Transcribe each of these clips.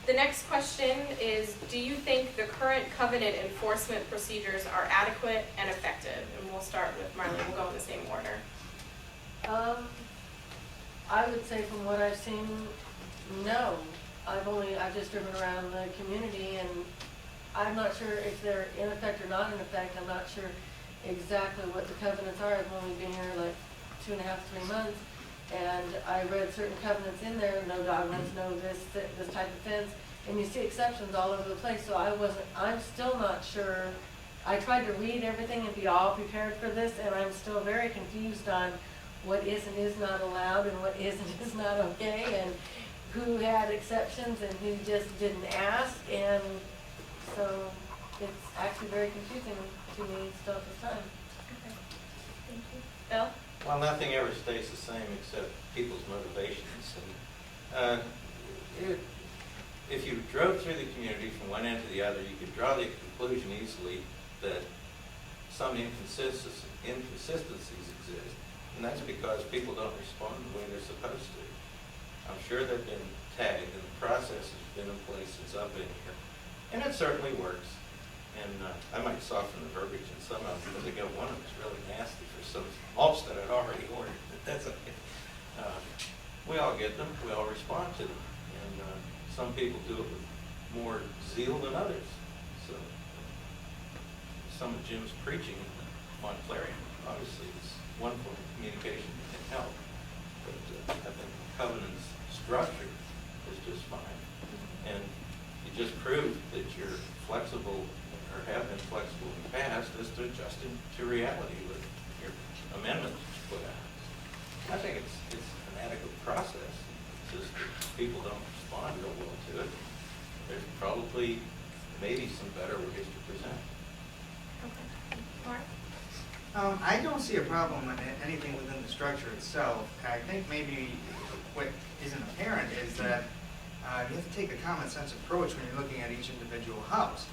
The next question is, do you think the current covenant enforcement procedures are adequate and effective? And we'll start with Marlene, we'll go in the same order. I would say from what I've seen, no. I've just driven around the community, and I'm not sure if they're in effect or not in effect. I'm not sure exactly what the covenants are. I've only been here like 2.5, 3 months, and I read certain covenants in there, no dog fence, no this type of fence, and you see exceptions all over the place. So I'm still not sure. I tried to read everything and be all prepared for this, and I'm still very confused on what is and is not allowed and what is and is not okay, and who had exceptions and who just didn't ask, and so it's actually very confusing to me still at this time. Okay. Thank you. Bill? Well, nothing ever stays the same except people's motivations. And if you drove through the community from one end to the other, you could draw the conclusion easily that some inconsistencies exist. And that's because people don't respond the way they're supposed to. I'm sure they've been tagged, and the process has been in place since I've been here. And it certainly works. And I might soften the verbiage in some of them, because I got one of them that's really nasty for some mulch that I'd already ordered, but that's okay. We all get them, we all respond to them. And some people do it with more zeal than others. So some of Jim's preaching in Montclarian, obviously, is one form of communication that can help. But I think the covenant's structure is just fine. And you just proved that you're flexible, or have been flexible in the past, as to adjusting to reality with your amendments that you put out. I think it's an adequate process. It's just that people don't respond real well to it. There's probably maybe some better ways to present. Okay. Mark? I don't see a problem with anything within the structure itself. I think maybe what isn't apparent is that you have to take a common sense approach when you're looking at each individual house.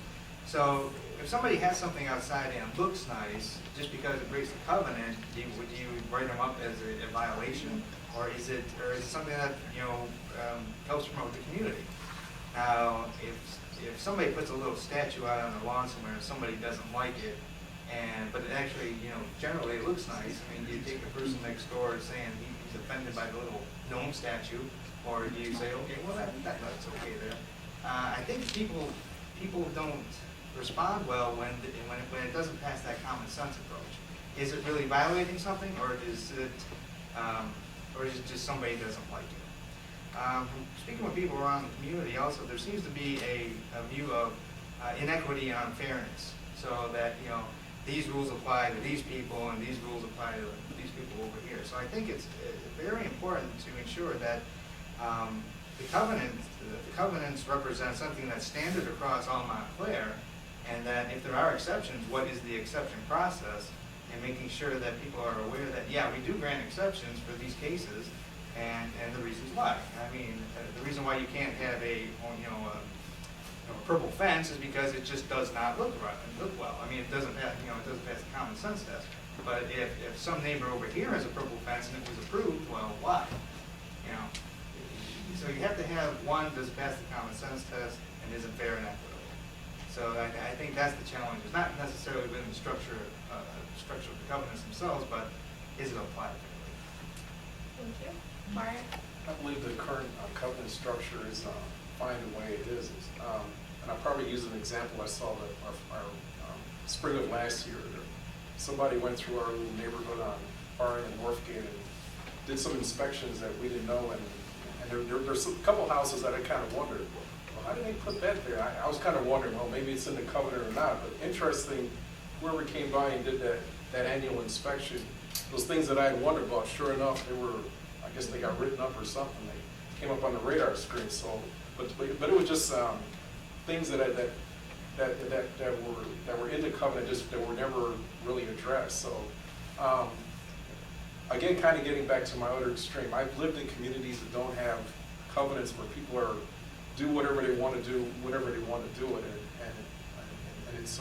So if somebody has something outside and looks nice, just because it breaks the covenant, would you write them up as a violation, or is it something that helps promote the community? Now, if somebody puts a little statue out on the lawn somewhere and somebody doesn't like it, but it actually, generally it looks nice. I mean, do you take the person next door saying he's offended by the little gnome statue, or do you say, okay, well that's okay there? I think people don't respond well when it doesn't pass that common sense approach. Is it really violating something, or is it just somebody doesn't like it? Speaking with people around the community, also there seems to be a view of inequity and unfairness, so that these rules apply to these people and these rules apply to these people over here. So I think it's very important to ensure that the covenants represent something that's standard across all Montclair, and that if there are exceptions, what is the exception process, and making sure that people are aware that, yeah, we do grant exceptions for these cases, and the reasons why. I mean, the reason why you can't have a purple fence is because it just does not look right and look well. I mean, it doesn't pass, it doesn't pass the common sense test. But if some neighbor over here has a purple fence and it was approved, well, why? So you have to have one, does it pass the common sense test, and is it fair and equitable? So I think that's the challenge. It's not necessarily within the structure of the covenants themselves, but is it applied fairly? Thank you. Mark? I believe the current covenant structure is fine the way it is. And I'll probably use an example I saw that our spring of last year. Somebody went through our little neighborhood on Barring and Northgate and did some inspections that we didn't know, and there's a couple houses that I kind of wondered, well, how did they put that there? I was kind of wondering, well, maybe it's in the covenant or not, but interesting, whoever came by and did that annual inspection, those things that I had wondered about, sure enough, I guess they got written up or something. They came up on the radar screen. So, but it was just things that were in the covenant, just that were never really addressed. So, again, kind of getting back to my other extreme, I've lived in communities that don't have covenants where people do whatever they want to do, whenever they want to do it, and it's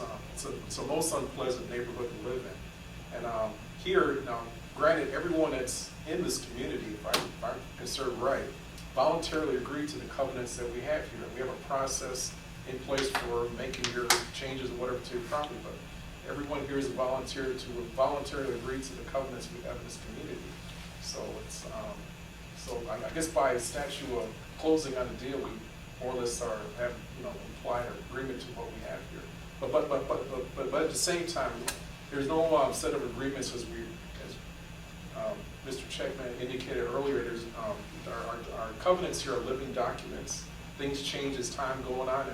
a most unpleasant neighborhood to live in. And here, now, granted, everyone that's in this community, if I'm concerned right, voluntarily agree to the covenants that we have here. We have a process in place for making your changes or whatever to your property, but everyone here is volunteered to voluntarily agree to the covenants we have in this community. So it's, so I guess by statute of closing on the deal, we more or less have, implied an agreement to what we have here. But at the same time, there's no set of agreements as Mr. Checkman indicated earlier. There's our covenants here are living documents. Things change as time going on,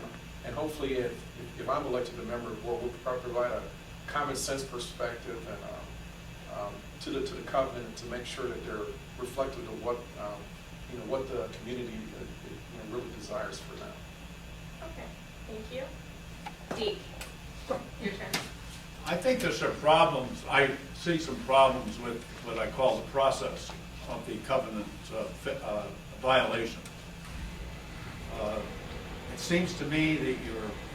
and hopefully, if I'm elected a member of the board, we'll provide a common sense perspective and to the covenant to make sure that they're reflective of what what the community really desires for now. Okay, thank you. Deke, your turn. I think there's some problems, I see some problems with what I call the process of the covenant violation. It seems to me that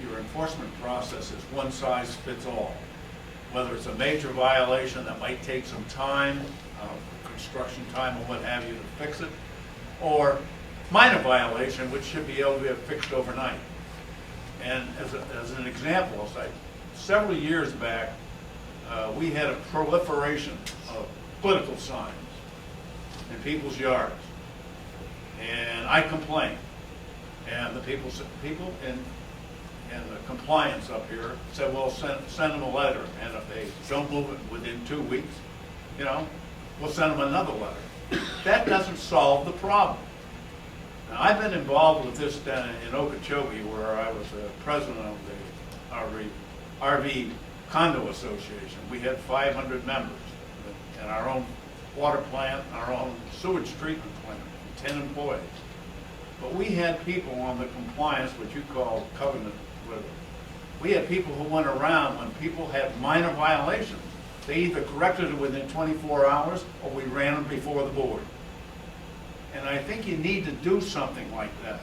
your enforcement process is one size fits all. Whether it's a major violation that might take some time, construction time or what have you to fix it, or minor violation which should be able to be fixed overnight. And as an example, several years back, we had a proliferation of political signs in people's yards. And I complained. And the people in the compliance up here said, well, send them a letter. And if they don't move it within 2 weeks, we'll send them another letter. That doesn't solve the problem. Now, I've been involved with this down in Okeechobee, where I was president of the RV Condo Association. We had 500 members and our own water plant, our own sewage treatment plant, 10 employees. But we had people on the compliance, what you call covenant, whatever. We had people who went around when people had minor violations. They either corrected it within 24 hours or we ran them before the board. And I think you need to do something like that.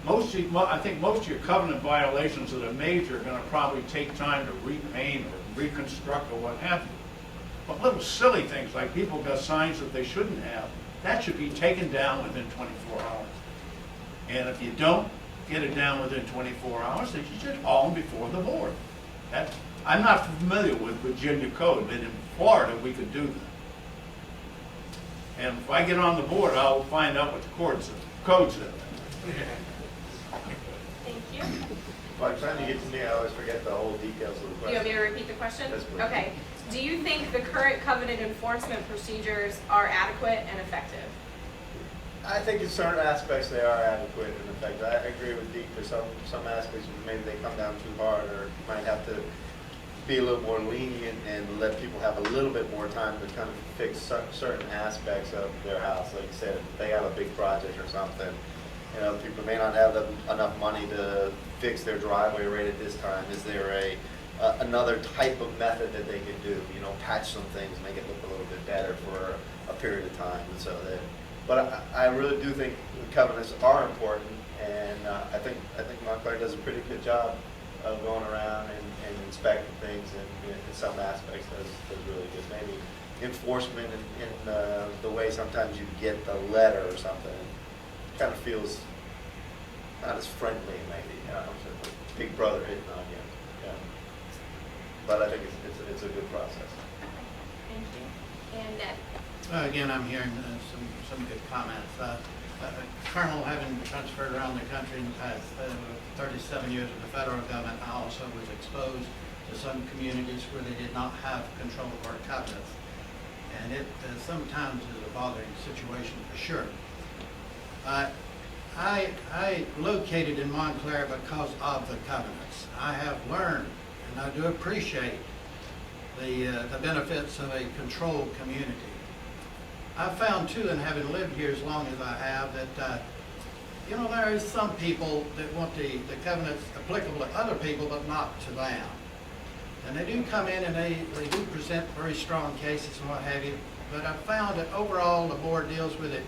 I think most of your covenant violations that are major are going to probably take time to repaint or reconstruct or what have you. But little silly things like people got signs that they shouldn't have, that should be taken down within 24 hours. And if you don't get it down within 24 hours, then you should haul them before the board. I'm not familiar with Virginia code, but in Florida we could do that. And if I get on the board, I'll find out what the code says. Thank you. By the time you get to me, I always forget the whole details of the Do you want me question. to repeat the question? Yes, please. Okay. Do you think the current covenant enforcement procedures are adequate and effective? I think in certain aspects they are adequate and effective. I agree with Deke for some aspects, maybe they come down too hard, or might have to be a little more lenient and let people have a little bit more time to kind of fix certain aspects of their house. Like you said, if they have a big project or something, people may not have enough money to fix their driveway right at this time. Is there another type of method that they could do? Patch some things, make it look a little bit better for a period of time, and so that. But I really do think the covenants are important, and I think Montclair does a pretty good job of going around and inspecting things, and in some aspects does really good. Maybe enforcement in the way sometimes you get the letter or something kind of feels not as friendly, maybe. Big brother hitting on you. Yeah. But I think it's a good process. Thank you. And Ned. Again, I'm hearing some good comments. Colonel, having transferred around the country in the past 37 years with the federal government, I also was exposed to some communities where they did not have control of our covenants. And it sometimes is a bothering situation for sure. I located in Montclair because of the covenants. I have learned, and I do appreciate the benefits of a controlled community. I've found too, and having lived here as long as I have, that there is some people that want the covenants applicable to other people, but not to them. And they do come in and they do present very strong cases and what have you. But I've found that overall the board deals with it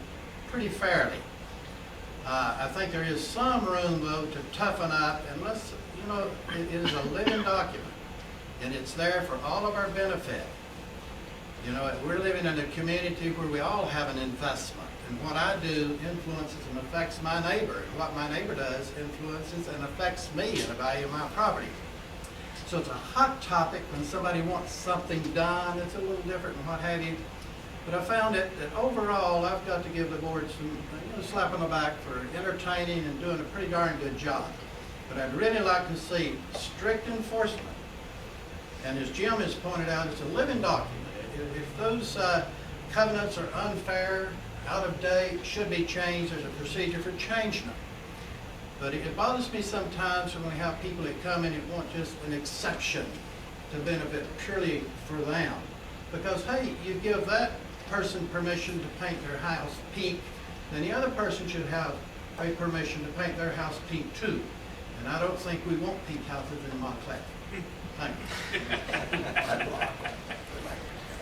pretty fairly. I think there is some room though to toughen up, and it is a living document, and it's there for all of our benefit. We're living in a community where we all have an investment, And what I do influences and affects my neighbor. And what my neighbor does influences and affects me and the value of my property. So it's a hot topic when somebody wants something done. It's a little different and what have you. But I found that overall, I've got to give the board some slap on the back for entertaining and doing a pretty darn good job. But I'd really like to see strict enforcement. And as Jim has pointed out, it's a living document. If those covenants are unfair, out of date, should be changed, there's a procedure for changing them. But it bothers me sometimes when we have people that come in and want just an exception to benefit purely for them. Because, hey, you give that person permission to paint their house pink, then the other person should have a permission to paint their house pink too. And I don't think we want pink houses in Montclair. Thank you.